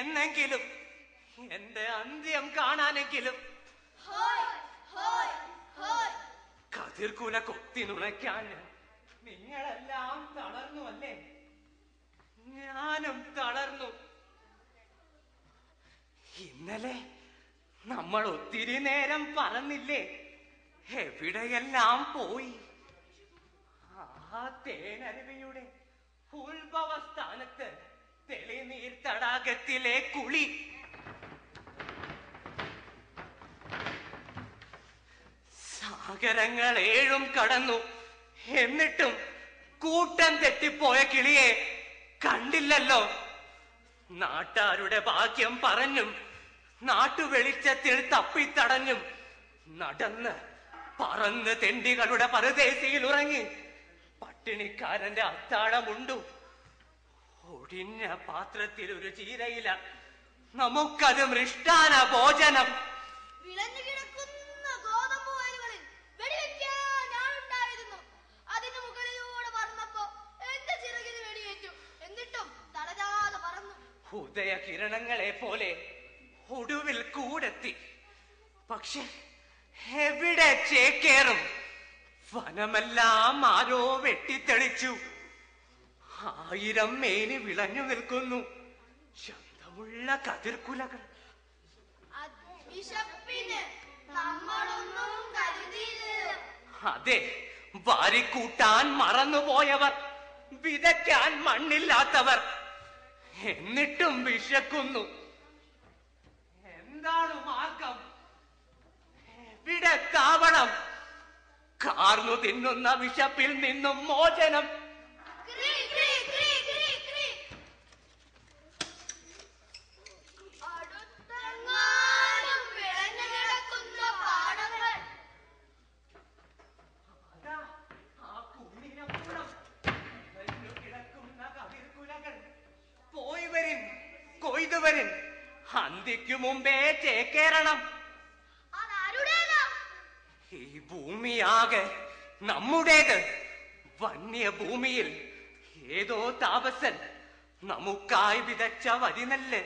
എന്നെങ്കിലും എന്റെ അന്ത്യം കാണാനെങ്കിലും കതിർക്കുല കൊത്തി നുണയ്ക്കാൻ നിങ്ങളെല്ലാം തളർന്നു അല്ലേ? ഞാനും തളർന്നു. ഇന്നലെ നമ്മൾ ഒത്തിരി നേരം പറന്നില്ലേ? എവിടെയെല്ലാം പോയി? ആ തേനരുവിയുടെ ഉത്ഭവസ്ഥാനത്ത് തെളിനീർ തടാകത്തിലെ കുളി, സാഗരങ്ങൾ 7 കടന്നു. എന്നിട്ടും കൂട്ടം തെറ്റിപ്പോയ കിളിയെ കണ്ടില്ലല്ലോ. നാട്ടാരുടെ ഭാഗ്യം പറഞ്ഞും നാട്ടുവെളിച്ചത്തിൽ തപ്പിത്തടഞ്ഞും നടന്ന് പറന്ന് തെണ്ടികളുടെ പരദേശിയിൽ ഉറങ്ങി പട്ടിണിക്കാരന്റെ അത്താഴമുണ്ടു. ഒടിഞ്ഞ പാത്രത്തിൽ ഒരു ചീരയില, നമുക്കത് മൃഷ്ടാന ഭോജനം. വിളഞ്ഞു കിടക്കുന്ന ഗോതമ്പ് വയലുകളിൽ വെടിവെക്കാൻ ഞാനുണ്ടായിരുന്നു. അതിന് മുകളിലൂടെ പറന്നപ്പോ എന്റെ ചിറകിന് വെടിയേറ്റു. എന്നിട്ടും തളരാതെ പറന്നു. ഉദയ കിരണങ്ങളെ പോലെ ഒടുവിൽ കൂടെത്തി. പക്ഷെ എവിടെ ചേക്കേറും? വനമെല്ലാം ആരോ വെട്ടിത്തെളിച്ചു. 1000 മേനി വിളഞ്ഞു നിൽക്കുന്നു. ശബ്ദമുള്ള കതിർക്കുലകൾ. അതെ, വാരിക്കൂട്ടാൻ മറന്നുപോയവർ, വിതയ്ക്കാൻ മണ്ണില്ലാത്തവർ. എന്നിട്ടും വിശക്കുന്നു. എന്താണ് മാർഗം? എവിടെ താവളം? കാർന്നു തിന്നുന്ന വിശപ്പിൽ നിന്നും മോചനം. കൊയ്തുവരിൻ, അന്തിക്കു മുമ്പേ ചേക്കേറണം. ഈ ഭൂമിയാകെ നമ്മുടേത്. വന്യഭൂമിയിൽ ഏതോ താപസൻ നമുക്കായി വിതച്ച വരിനെല്ല്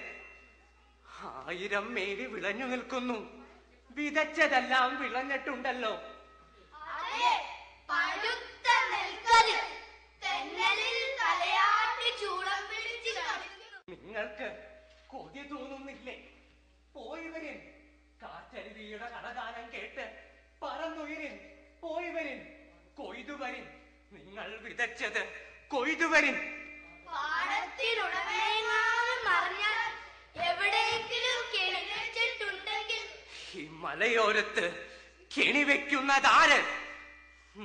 1000 മേനി വിളഞ്ഞു നിൽക്കുന്നു. വിതച്ചതെല്ലാം വിളഞ്ഞിട്ടുണ്ടല്ലോ. നിങ്ങൾക്ക് കൊതി തോന്നുന്നില്ലേ? പോയി വരിൻ, കാറ്റരുവിയുടെ കടകാലം കേട്ട് പറന്നുയരിൻ. പോയി വരിൻ, കൊയ്തുവരിൻ. നിങ്ങൾ വിതച്ചത് കൊയ്തുവരിൻ. ഈ മലയോരത്ത് കെണിവെക്കുന്നതാര്?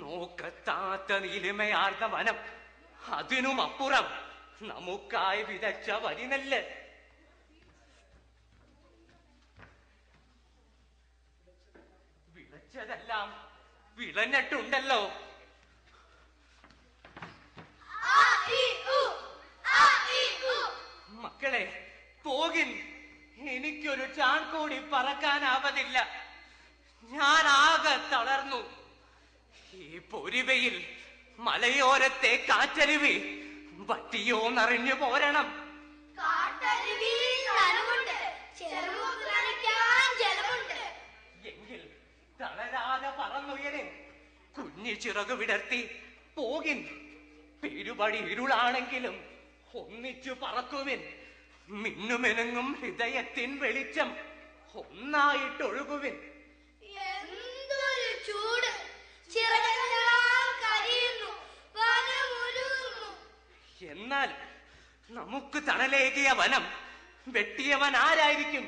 നോക്കത്താത്ത നീലിമയാർന്ന വനം, അതിനും അപ്പുറം നമുക്കായി വിതച്ച വരിനെല്ല്. വിതച്ചതെല്ലാം വിളഞ്ഞിട്ടുണ്ടല്ലോ. മക്കളെ, പോകിൻ. എനിക്കൊരു ചാൺകൂടി പറക്കാനാവതില്ല. ഞാൻ ആകെ തളർന്നു. ഈ പൊരിവയിൽ മലയോരത്തെ കാറ്റരുവി വറ്റിയോന്നറിഞ്ഞു പോരണം. എങ്കിൽ തളരാതെ പറന്നുയരെ കുഞ്ഞു ചിറകു വിടർത്തി പോകിൻ. പെരുപടി ഇരുളാണെങ്കിലും ഒന്നിച്ചു പറക്കുവിൻ. മിന്നുമെനുങ്ങും ഹൃദയത്തിൻ വെളിച്ചം ഒന്നായിട്ടൊഴുകുവിൻ. എന്തൊരു ചൂട്! എന്നാൽ നമുക്ക് തണലേകിയ വനം വെട്ടിയവൻ ആരായിരിക്കും?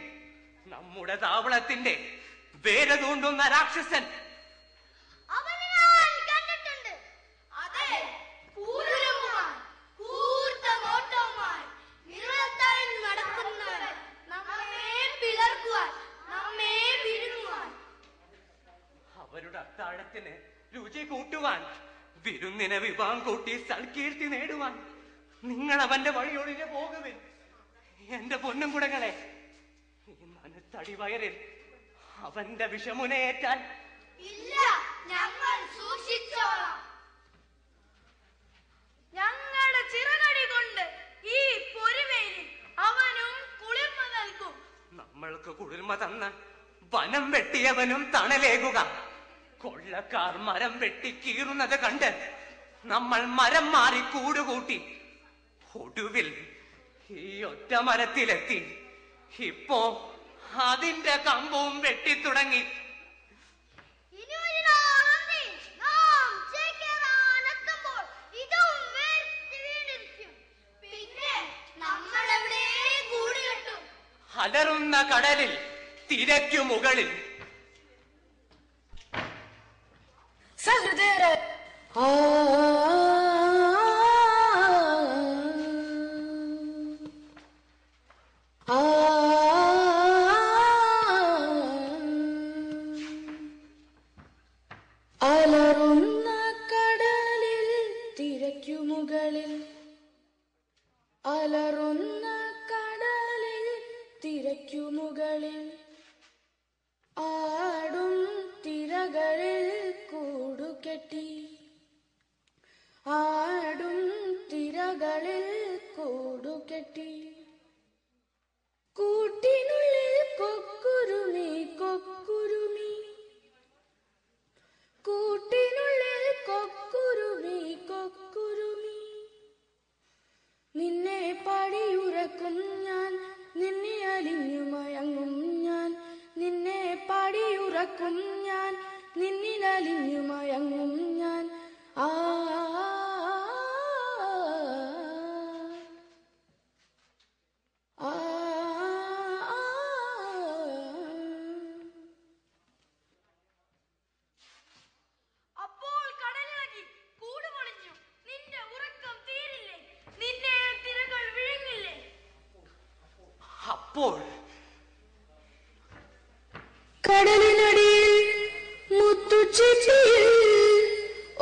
നമ്മുടെ താവളത്തിന്റെ വേര് തൂണ്ടുന്ന രാക്ഷസൻ. അവരുടെ അത്താഴത്തിന് രുചി കൂട്ടുവാൻ, വിരുന്നിനെ വിവാഹം കൂട്ടി സൽകീർത്തി നേടുവാൻ നിങ്ങൾ അവന്റെ വഴിയൊഴിഞ്ഞു പോകുവിൻ. എന്റെ പൊന്നും കുടങ്ങളെ, ഈ മനത്തടിവയറിൽ അവന്റെ വിഷമുനയേറ്റാൻ ഇല്ല, ഞങ്ങൾ സൂക്ഷിച്ചോളാം. ഞങ്ങളുടെ ചിറകടി കൊണ്ട് ഈ പൊരുവേലിൽ അവനും കുളിർ എളിയവനും തണലേകുക. കൊള്ളക്കാർ മരം വെട്ടി കീറുന്നത് കണ്ട് നമ്മൾ മരം മാറി കൂടുകൂട്ടി. ഒടുവിൽ ഈ ഒറ്റ മരത്തിലെത്തി. ഇപ്പോ അതിന്റെ കമ്പവും വെട്ടിത്തുടങ്ങി. അലറുന്ന കടലിൽ തിരക്കു മുകളിൽ സഹൃദയരെ അലറുന്ന കടലിൽ തിരക്കു മുകളിൽ അലറുന്ന കടലിൽ തിരക്കു മുകളിൽ ആടും തിരകളിൽ കൂടുകെട്ടി ആടും തിരകളിൽ കൂടുകെട്ടി കൂട്ടിനുള്ളിൽ കൊക്കുരുമി കൊക്കുരുമി കൂട്ടിനുള്ളിൽ കൊക്കുരുമി കൊക്കുരുമി നിന്നെ പാടിയുറക്കും ഞാൻ നിന്നെ അലിഞ്ഞു മയങ്ങും ഞാൻ നിന്നെ പാടിയുറക്കും ഞാൻ നിന്നിലലിഞ്ഞു മയങ്ങും ഞാൻ ആ അപ്പോൾ കടലിളകി കൂട് പൊളിഞ്ഞു. നിന്റെ ഉറക്കം തീരില്ലേ? നിന്നെ തിരകൾ വിഴുങ്ങില്ലേ? അപ്പോൾ കടലിനടിയിൽ മുത്തുച്ചിപ്പിയിൽ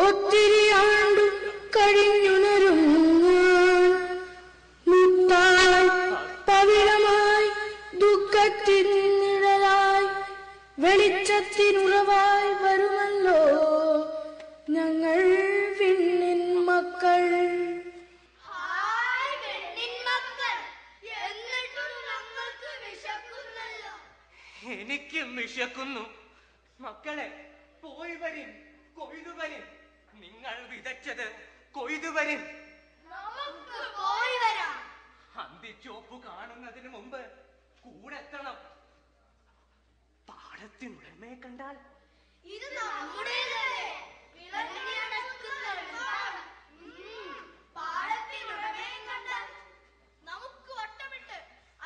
ഒത്തിരി ആണ്ടു കഴിഞ്ഞുണരും മുത്തായി പവിഴമായി ദുഃഖത്തിൻ നിഴലായി വെളിച്ചത്തിനുറവായി വരുമല്ലോ ഞങ്ങൾ വിണ്ണിൻ മക്കൾ. ഹായ് പെണ്ണിൻ മക്കൾ, എന്നിട്ടും ഞങ്ങൾക്ക് വിശക്കുന്നല്ലോ. എനിക്കും വിശക്കുന്നു. മക്കളെ, പോയി വരിൻ, കൊയ്തുവരിൻ. നിങ്ങൾ വിതച്ചത് കൊയ്തുവരിൻ. നമുക്ക് പോയി വരാം. അന്തിച്ചോപ്പ് കാണുന്നതിന് മുമ്പ് കൂടെത്തണം. പാടത്തിനുടമയെ കണ്ടാൽ ഇത് നമ്മുടേതല്ലേ? വിളഞ്ഞിടക്കുന്ന പാടം. പാടത്തിനുടമയും കണ്ടാൽ നമുക്ക് വട്ടമിട്ട്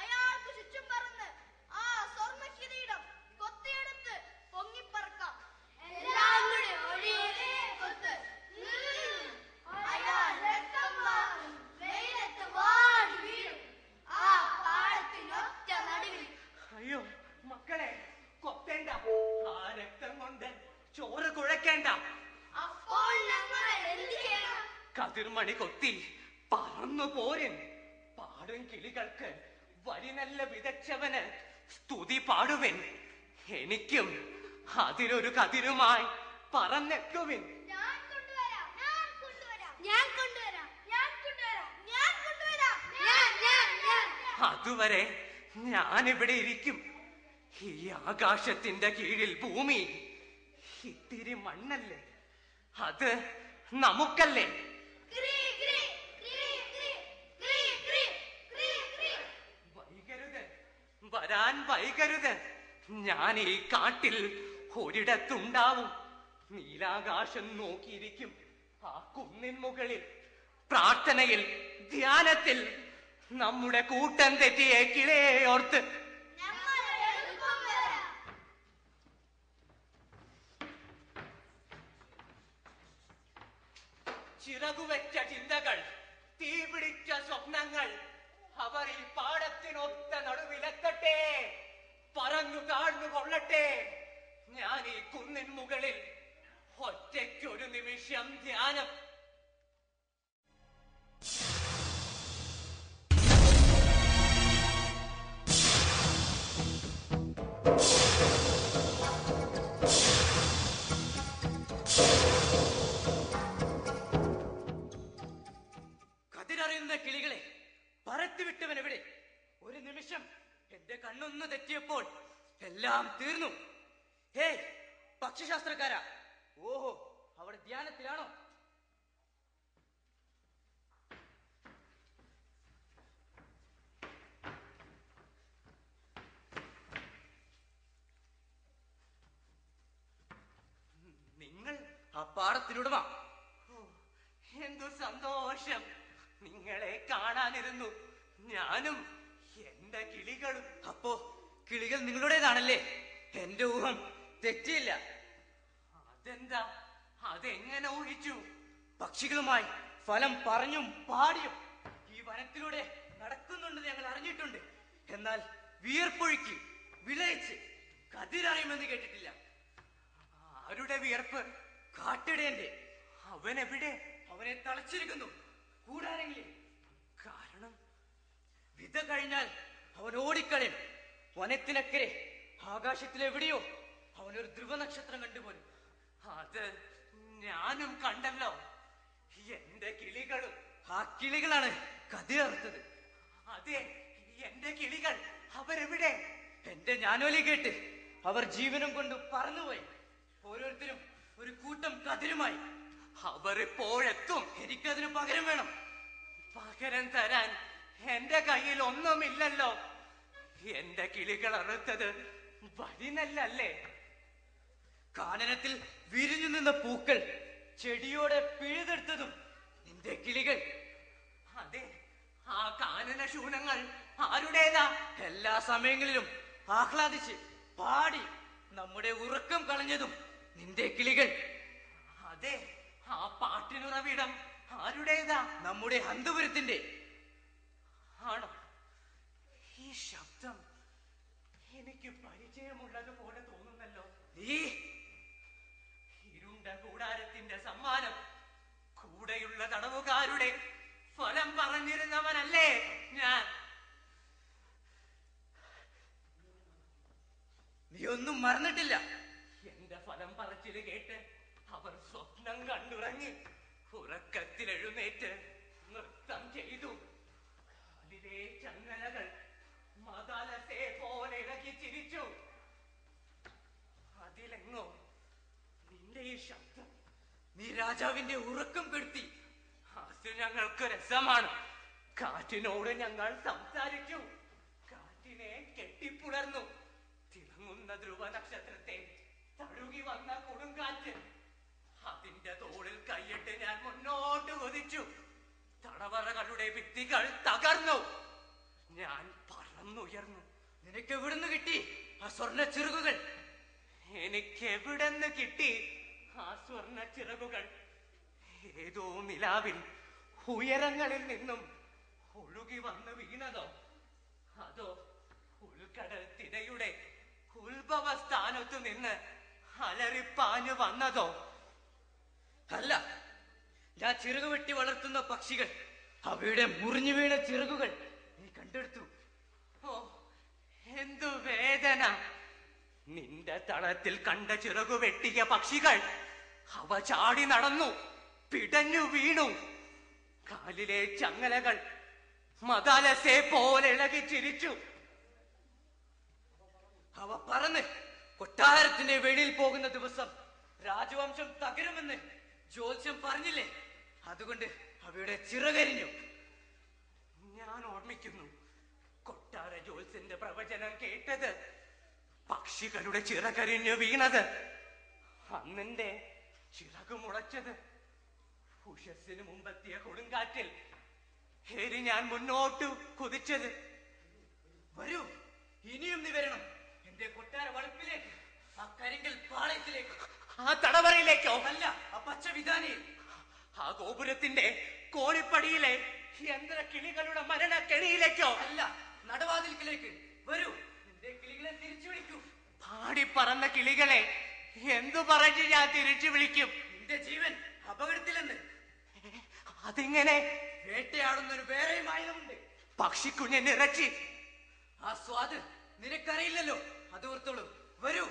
അയാൾക്ക് ചുറ്റും പറന്ന് ആ സ്വർണ്ണ കിരീടം കൊത്തിയെടുത്ത് പൊങ്ങിപ്പറക്കാം. എല്ലാം കൂടി ഒരേ കൊത്ത്. അയാൾ രക്തം വാങ്ങും, വെയിലത്ത് വാടി വീഴും ആ പാടത്തിനൊറ്റ നടുവിൽ. അയ്യോ മക്കളെ, കൊത്തേണ്ട. ആ രക്തം കൊണ്ട് ചോര കുഴക്കേണ്ട. അപ്പോൾ ഞങ്ങൾ എന്ത് ചെയ്യണം? കതിർമണി കൊത്തി പറന്നു പോരിൻ. പാടും കിളികൾക്ക് വരി നല്ല വിതച്ചവന് സ്തുതി പാടുവിൻ. എനിക്കും അതിലൊരു കതിരുമായി പറന്നെത്തുവിൻ. ഞാൻ കൊണ്ടുവരാം, ഞാൻ കൊണ്ടുവരാം, ഞാൻ കൊണ്ടുവരാം, ഞാൻ കൊണ്ടുവരാം, ഞാൻ കൊണ്ടുവരാം, ഞാൻ. അതുവരെ ഞാനിവിടെ ഇരിക്കും. ഈ ആകാശത്തിന്റെ കീഴിൽ ഭൂമി ഇത്തിരി മണ്ണല്ലേ, അത് നമുക്കല്ലേ. ക്രീ, ക്രീ, ക്രീ, ക്രീ, ക്രീ, ക്രീ, ക്രീ, ക്രീ. വൈകരുത്, വരാൻ വൈകരുത്. ഞാൻ ഈ കാട്ടിൽ ഒരിടത്തുണ്ടാവും. നീലാകാശം നോക്കിയിരിക്കും. ആ കുന്നിൻ മുകളിൽ പ്രാർത്ഥനയിൽ, ധ്യാനത്തിൽ നമ്മുടെ കൂട്ടം തെറ്റിയ കിളയോർത്ത്. ഞങ്ങൾ എളുപ്പം വരാം. ചിറകുവെച്ച ചിന്തകൾ, തീപിടിച്ച സ്വപ്നങ്ങൾ, അവർ ഈ പാടത്തിനൊത്ത നടുവിലെത്തട്ടെ, പറന്നു താഴ്ന്നു കൊള്ളട്ടെ. ഞാൻ ഈ കുന്നിൻ മുകളിൽ ഒറ്റയ്ക്കൊരു നിമിഷം ധ്യാനം. കതിരറിയുന്ന കിളികളെ, പറത്തിവിട്ടവനെവിടെ? ഒരു നിമിഷം എന്റെ കണ്ണൊന്ന് തെറ്റിയപ്പോൾ എല്ലാം തീർന്നു. ഹേയ് പക്ഷിശാസ്ത്രക്കാരാ, ഓഹോ, അവിടെ ധ്യാനത്തിലാണോ? നിങ്ങൾ ആ പാടത്തിനുടമ? എന്തു സന്തോഷം, നിങ്ങളെ കാണാനിരുന്നു ഞാനും എന്റെ കിളികളും. അപ്പോ കിളികൾ നിങ്ങളുടേതാണല്ലേ? എന്റെ ഊഹം തെറ്റിയില്ല. അതെന്താ, അതെങ്ങനെ ഊഹിച്ചു? പക്ഷികളുമായി ഫലം പറഞ്ഞും പാടിയും ഈ വനത്തിലൂടെ നടക്കുന്നുണ്ടെന്ന് ഞങ്ങൾ അറിഞ്ഞിട്ടുണ്ട്. എന്നാൽ വിയർപ്പൊഴുക്കി വിളയിച്ച് കതിരറിയുമെന്ന് കേട്ടിട്ടില്ല. ആരുടെ വിയർപ്പ്? കാട്ടിടേന്റെ. അവനെവിടെ? അവനെ തളച്ചിരിക്കുന്നു കൂടാരെങ്കിലും. കാരണം വിത കഴിഞ്ഞാൽ അവൻ ഓടിക്കളയും. വനത്തിനക്കരെ ആകാശത്തിലെവിടെയോ അവനൊരു ധ്രുവനക്ഷത്രം കണ്ടുപോലും. അത് ഞാനും കണ്ടല്ലോ. എന്റെ കിളികളും. ആ കിളികളാണ് കതിരറുത്തത്. അതെ, എന്റെ കിളികൾ. അവരെവിടെ? എന്റെ ഞാനോലി കേട്ട് അവർ ജീവനം കൊണ്ട് പറന്നുപോയി. ഓരോരുത്തരും ഒരു കൂട്ടം കതിരുമായി. അവർ എപ്പോഴെത്തും? എനിക്കതിന് പകരം വേണം. പകരം തരാൻ എന്റെ കയ്യിൽ ഒന്നുമില്ലല്ലോ. എന്റെ കിളികൾ അറുത്തത് വഴിനല്ലേ? കാനനത്തിൽ വിരിഞ്ഞു നിന്ന പൂക്കൾ ചെടിയോടെ പിഴുതെടുത്തതും നിന്റെ കിളികൾ. അതെ, ആ കാനന ശൂനങ്ങൾ ആരുടേതാ? എല്ലാ സമയങ്ങളിലും ആഹ്ലാദിച്ച് പാടി നമ്മുടെ ഉറക്കം കളഞ്ഞതും നിന്റെ കിളികൾ. അതെ, ആ പാട്ടിനുറവിടം ആരുടേതാ? നമ്മുടെ ഹന്തപുരത്തിന്റെ. ആണോ? ഈ ശബ്ദം എനിക്ക് പരിചയമുള്ളത് പോലെ തോന്നുന്നല്ലോ. ഈ ഇരുണ്ട കൂടാരത്തിന്റെ സമ്മാനം കൂടെയുള്ള തടവുകാരുടെ ഫലം പറഞ്ഞിരുന്നവനല്ലേ ഞാൻ? നീ ഒന്നും മറന്നിട്ടില്ല. എന്റെ ഫലം പറച്ചില് കേട്ട് അവർ സ്വപ്നം കണ്ടുറങ്ങി ഉറക്കത്തിൽ എഴുന്നേറ്റ് നൃത്തം ചെയ്തു. അതിലെ ചങ്ങലകൾ മദാലത്തെ പോലെ ഇളകി ചിരിച്ചു. അതിലെങ്ങോ നിന്റെ ഈ ശബ്ദം. നീ രാജാവിന്റെ ഉറക്കം കെടുത്തി. അത് ഞങ്ങൾക്ക് രസമാണ്. കാറ്റിനോട് ഞങ്ങൾ സംസാരിച്ചു. കാറ്റിനെ കെട്ടിപ്പുണർന്നു. തിളങ്ങുന്ന ധ്രുവ നക്ഷത്രത്തെ തഴുകി വന്ന കൊടുങ്കാറ്റ്. അതിന്റെ തോളിൽ കൈയിട്ട് ഞാൻ മുന്നോട്ട് കുതിച്ചു. തടവറകളുടെ ഭിത്തികൾ തകർന്നു. ഞാൻ പറന്നുയർന്നു. നിനക്ക് എവിടുന്ന് കിട്ടി ആ സ്വർണ്ണ ചിറകുകൾ? എനിക്ക് എവിടെന്ന് കിട്ടി ആ സ്വർണ്ണ ചിറകുകൾ? ഏതോ നിലാവിൽ ഉയരങ്ങളിൽ നിന്നും ഒഴുകി വന്ന് വീണതോ? അതോ ഉൾക്കടൽ തിരയുടെ ഉത്ഭവ സ്ഥാനത്തു നിന്ന് അലറിപ്പാഞ്ഞു വന്നതോ? അല്ല, ഞാൻ ചിറക് വെട്ടി വളർത്തുന്ന പക്ഷികൾ, അവയുടെ മുറിഞ്ഞു വീണ ചിറകുകൾ നീ കണ്ടെടുത്തു. ഓ, എന്തു വേദന! നിന്റെ തളത്തിൽ കണ്ട ചിറകു വെട്ടിയ പക്ഷികൾ അവ ചാടി നടന്നു, പിടഞ്ഞു വീണു. കാലിലെ ചങ്ങലകൾ മദാലസെ പോലെ ഇളകി ചിരിച്ചു. അവ പറന്ന് കൊട്ടാരത്തിന്റെ വെളിയിൽ പോകുന്ന ദിവസം രാജവംശം തകരുമെന്ന് ജ്യോത്സ്യം പറഞ്ഞില്ലേ? അതുകൊണ്ട് അവയുടെ ചിറകരിഞ്ഞു. ഞാൻ ഓർമ്മിക്കുന്നു, കൊട്ടാര ജ്യോത്സ്യന്റെ പ്രവചനം കേട്ടത്, പക്ഷികളുടെ ചിറകരിഞ്ഞു വീണത്, അന്നെന്റെ ചിറകു മുളച്ചത്. ഉഷസ്സിന് മുമ്പെത്തിയ കൊടുങ്കാറ്റിൽ ഹേരി ഞാൻ മുന്നോട്ടു കുതിച്ചത്. വരൂ, ഇനിയും നീ വരണം എന്റെ കൊട്ടാര വളപ്പിലേക്ക്, ആ കരിങ്കൽ പാളയത്തിലേക്ക്. ആ തടവറയിലേക്കോ? അല്ല, ആ പച്ച വിധാനയിൽ. ആ ഗോപുരത്തിന്റെ കോണിപ്പടിയിലെ യന്ത്ര കിളികളുടെ മരണക്കെണിയിലേക്കോ? അല്ല, നടവാതിൽക്കിലേക്ക്. വരൂ, നിന്റെ കിളികളെ തിരിച്ചു വിളിക്കൂ. പാടി പറന്ന കിളികളെ എന്തു പറഞ്ഞ് ഞാൻ തിരിച്ചു വിളിക്കും? നിന്റെ ജീവൻ അപകടത്തിലെന്ന്. അതിങ്ങനെ? വേട്ടയാടുന്നൊരു വേറെയും ആയുധമുണ്ട്, പക്ഷിക്കുഞ്ഞിന് ഇറച്ചി. ആ സ്വാദ് നിനക്കറിയില്ലല്ലോ, അത് ഓർത്തോളൂ. വരൂ,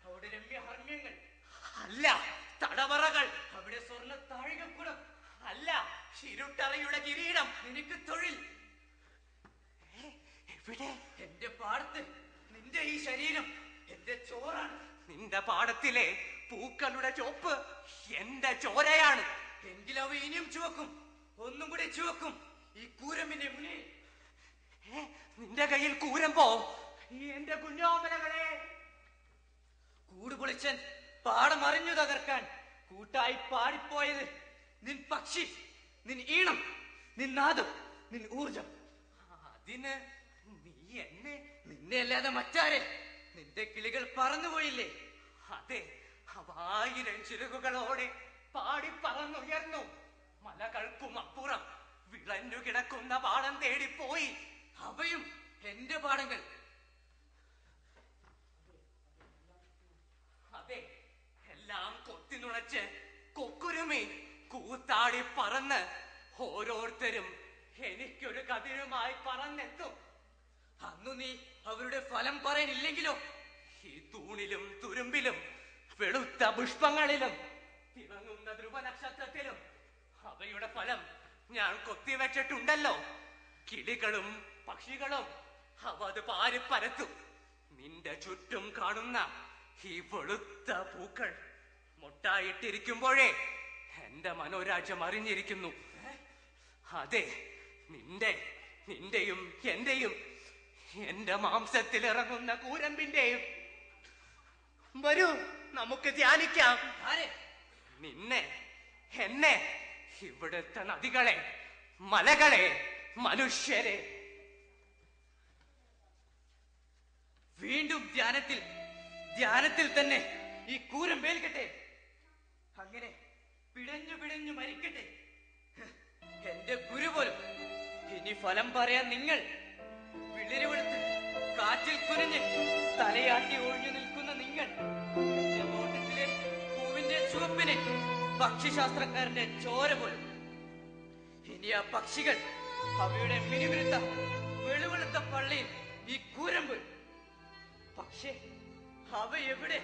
അവിടെ രമ്യ ഹർമ്മ്യങ്ങൾ. അല്ല, തടവറകൾ. അവിടെ സ്വർണ്ണ താഴികക്കുടം. അല്ല, ഇരുട്ടറയുടെ കിരീടം. നിനക്ക് തൊഴിൽ എവിടെ? എന്റെ പാടത്ത്. നിന്റെ ഈ ശരീരം എന്റെ ചോറാണ്. നിന്റെ പാടത്തിലെ പൂക്കളുടെ ചുവപ്പ് എന്റെ ചോരയാണ്. എങ്കിലവ ഇനിയും ചുവക്കും, ഒന്നും കൂടി ചുവക്കും ഈ കൂരമ്പിന്റെ മുന്നിൽ. നിന്റെ കയ്യിൽ കൂരമ്പോ? എന്റെ കുഞ്ഞോമലകളെ, കൂട് പൊളിച്ചൻ പാടം അറിഞ്ഞു തകർക്കാൻ കൂട്ടായി പാടിപ്പോയത് നിൻ പക്ഷി, നിൻ ഈണം, നിൻ നാദം, നിൻ ഊർജം. അതിന് നീ എന്നെ? നിന്നെ അല്ലാതെ മറ്റാരെ? നിന്റെ കിളികൾ പറന്നുപോയില്ലേ? അതെ, അവ 1000 ചിറകുകളോടെ പാടി പറന്നുയർന്നു. മലകൾക്കും അപ്പുറം വിളഞ്ഞു കിടക്കുന്ന പാടം തേടിപ്പോയി. അവയും എന്റെ പാടങ്ങൾ. അതെ, എല്ലാം കൊത്തി നുണച്ച് കൊക്കുരുമി കൂത്താടി പറന്ന് ഓരോരുത്തരും എനിക്കൊരു കതിരുമായി പറന്നെത്തും. അന്നു നീ അവരുടെ ഫലം പറയാനില്ലെങ്കിലോ? ഈ തൂണിലും തുരുമ്പിലും വെളുത്ത പുഷ്പങ്ങളിലും തിളങ്ങുന്ന ധ്രുവനക്ഷത്രത്തിലും അവയുടെ ഫലം ഞാൻ കൊത്തിവെച്ചിട്ടുണ്ടല്ലോ. കിളികളും പക്ഷികളും അവ അത് പാരിപ്പരത്തും. നിന്റെ ചുറ്റും കാണുന്ന ഈ വെളുത്ത പൂക്കൾ മുട്ടായിട്ടിരിക്കുമ്പോഴേ എന്റെ മനോരാജ്യം അറിഞ്ഞിരിക്കുന്നു. അതെ, നിന്റെയും എന്റെയും, എന്റെ മാംസത്തിൽ ഇറങ്ങുന്ന കൂരമ്പിന്റെയും. വരൂ, നമുക്ക് ധ്യാനിക്കാം. ആരെ? നിന്നെ, എന്നെ, ഇവിടുത്തെ നദികളെ, മലകളെ, മനുഷ്യരെ. വീണ്ടും ധ്യാനത്തിൽ തന്നെ ഈ കൂരമ്പേൽക്കട്ടെ. അങ്ങനെ പിടഞ്ഞു പിടഞ്ഞു മരിക്കട്ടെ എന്റെ ഗുരു പോലും. ഇനി ഫലം പറയാൻ നിങ്ങൾ വിളിരുവെടുത്ത് കാറ്റിൽ കുനിഞ്ഞ് തലയാട്ടി ഒഴിഞ്ഞു നിൽക്കുന്ന നിങ്ങൾ, എന്റെ നോട്ടത്തിലെ പൂവിന്റെ ചുവപ്പിന് പക്ഷിശാസ്ത്രക്കാരന്റെ ചോര പോലും. ഇനി ആ പക്ഷികൾ അവയുടെ മിനിമിരുത്ത വെളുവെളുത്ത പള്ളിയിൽ ഈ കൂരമ്പ്. പക്ഷേ അവ എവിടെ?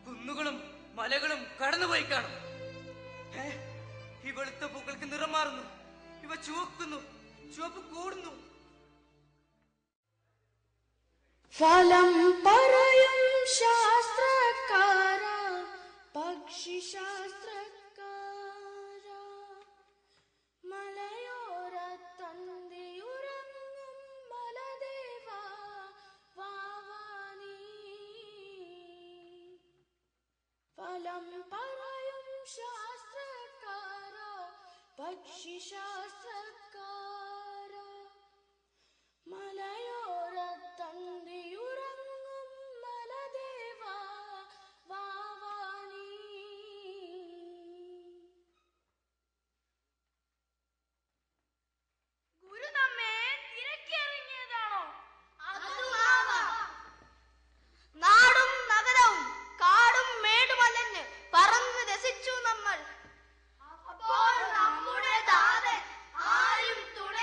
കുന്നുകളും മലകളും കടന്നുപോയി കാണും. ഈ വെളുത്ത പൂക്കൾക്ക് നിറം മാറുന്നു, ഇവ ചുവക്കുന്നു, ചുവപ്പ് കൂടുന്നു. ഫലം പറയും ശാസ്ത്രക്കാര, പക്ഷിശാസ്ത്രക്കാര, മലയോരത്തന്തിയുറങ്ങും മലദേവാ വാവാനീ. ഫലം പറയും ശാസ്ത്രക്കാര, പക്ഷിശാസ്ത്രക്കാര, മലയോരത്തന്തിയുറങ്ങും മലദേവാ വാവാനീ. ഗുരു നമ്മെ തിരക്കിറങ്ങിയതാണോ? അതുമാവാം. നാടും നഗരവും കാടും മേടുമലഞ്ഞ് പറന്ന് രസിച്ചു നമ്മൾ. അപ്പോൾ നമ്മുടെ ദാതൻ ആരും തുണ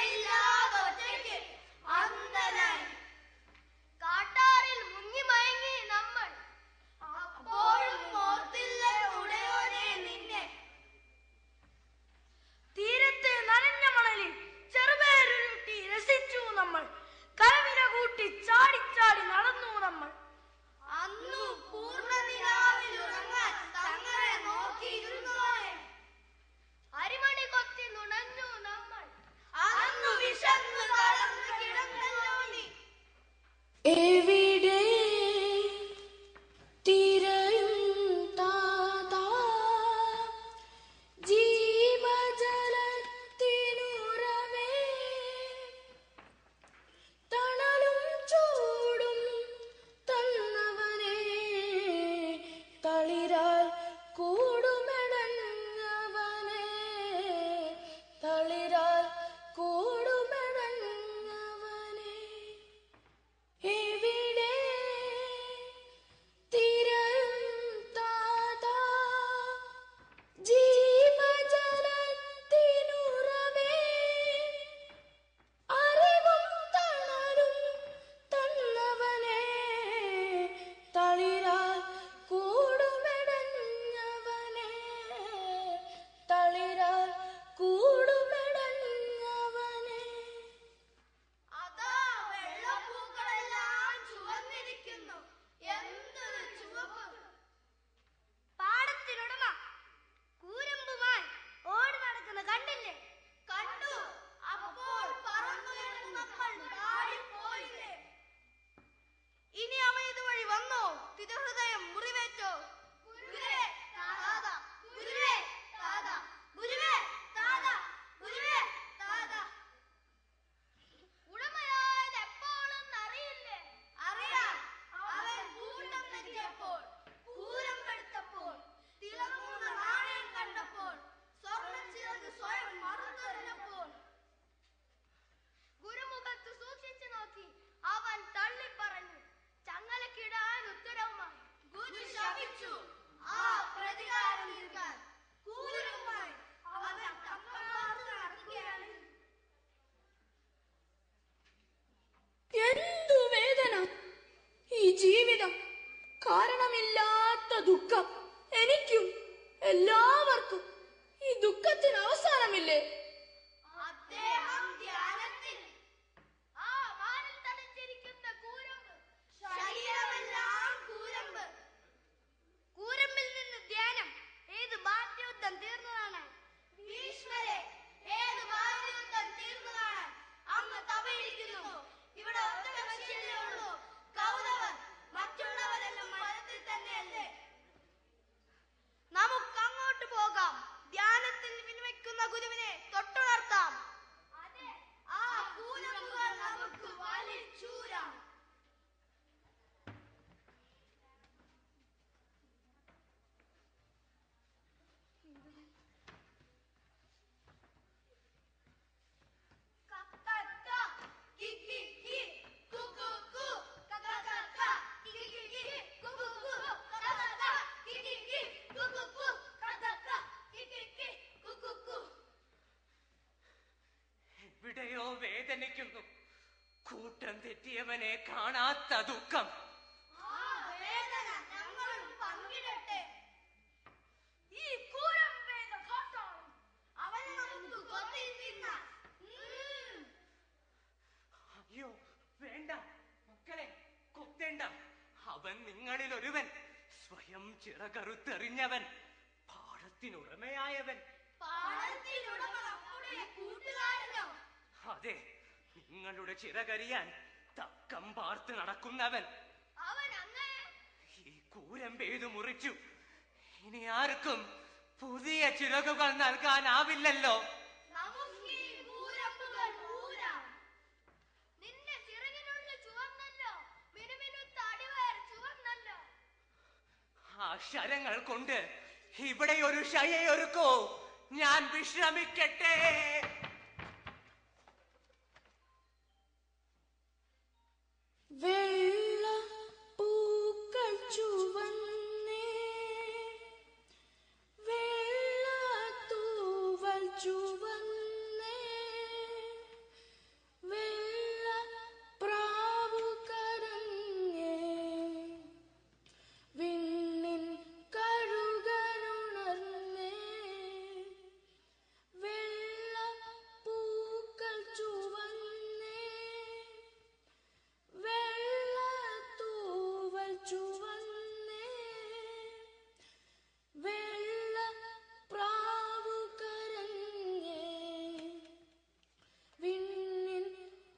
എല്ലാവർക്കും ഈ ദുഃഖത്തിന് അവസാനമില്ലേ? അദ്ദേഹം ധ്യാനത്തിൽ. ആ വാനിൽ തളിച്ചിരിക്കുന്ന കൂരമ്പ്, ശരീരമെല്ലാം കൂരമ്പ്. കൂരമ്പിൽ നിന്ന് ധ്യാനം. ഏത് ഭാരതയുദ്ധം തീർന്നതാണ്? ഭീഷ്മരെ, ഏത് ഭാരതയുദ്ധം തീർന്നതാണ്? അങ്ങ് തപയിരിക്കുന്നു. ഇവിടെ ഒറ്റ കക്ഷിയല്ലേ ഉള്ളൂ, കൗരവർ. മറ്റുള്ളവരെല്ലാം മരത്തിൽ തന്നെയല്ലേ? നമുക്ക് അങ്ങോട്ട് പോകാം. ധ്യാനത്തിൽ വിനിമിക്കുന്ന ഗുരുവിനെ തൊട്ടുണർത്താം. അതെ, ആ കൂരമ്പുകൾ നമുക്ക് വലിച്ചൂരാം. എവിടെയോ വേദനിക്കുന്നു. കൂട്ടം തെറ്റിയവനെ കാണാത്ത ദുഃഖം. ആ വേദന ഞങ്ങളും പങ്കിടട്ടെ. ഈ കൂരമ്പേത കാട്ടാളും അവനെ നമുക്ക് കൊത്തി തിന്നാം. അയ്യോ, വേണ്ട മക്കളെ, കൊത്തേണ്ട. അവൻ നിങ്ങളിൽ ഒരുവൻ, സ്വയം ചിറകറുത്തെറിഞ്ഞവൻ, പാടത്തിനുടമയായവൻ. പാടത്തിനുടമ നമ്മുടെ കൂട്ടുകാരനോ? അതെ, നിങ്ങളുടെ ചിറകരിയാൻ തക്കം പാർത്ത് നടക്കുന്നവൻ. അവൻ അങ്ങനെ ഈ കൂരമ്പേതു മുറിച്ചു. ഇനി ആർക്കും പുതിയ ചിറകുകൾ നൽകാനാവില്ലല്ലോ. നമുക്ക് ഈ കൂരമ്പുകൾ ഊരാം. നിന്റെ ചിറകിനുള്ള ചുവന്നല്ലോ, മിനുമിനുത്ത അടിവയർ ചുവന്നല്ലോ. ആ ശരങ്ങൾ കൊണ്ട് ഇവിടെ ഒരു ശയ്യയൊരുക്കൂ. ഞാൻ വിശ്രമിക്കട്ടെ. വെള്ള പൂക്കൾ ചുവന്നേ, വെള്ള തൂവൽ ചുവന്നേ, വെള്ള പ്രാവു കരഞ്ഞേ, വിണ്ണിൻ കഴുകനുണർന്നേ, വെള്ള പൂക്കൾ ചുവന്നേ, വെള്ള തൂവൽ ചുവന്നേ, വെള്ള പ്രാവു കരഞ്ഞേ, വിണ്ണിൻ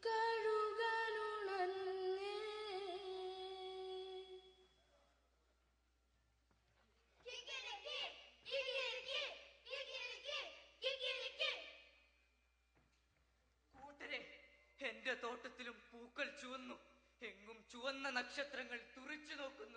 കഴുകനുണർന്നേ. കിക്കിരിക്കി, കിക്കിരിക്കി, കിക്കിരിക്കി, കിക്കിരിക്കി. കൂട്ടരെ, എന്റെ തോട്ടത്തിലും പൂക്കൾ ചുവന്നു. എങ്ങും ചുവന്ന നക്ഷത്രങ്ങൾ തുറിച്ചു നോക്കുന്നു.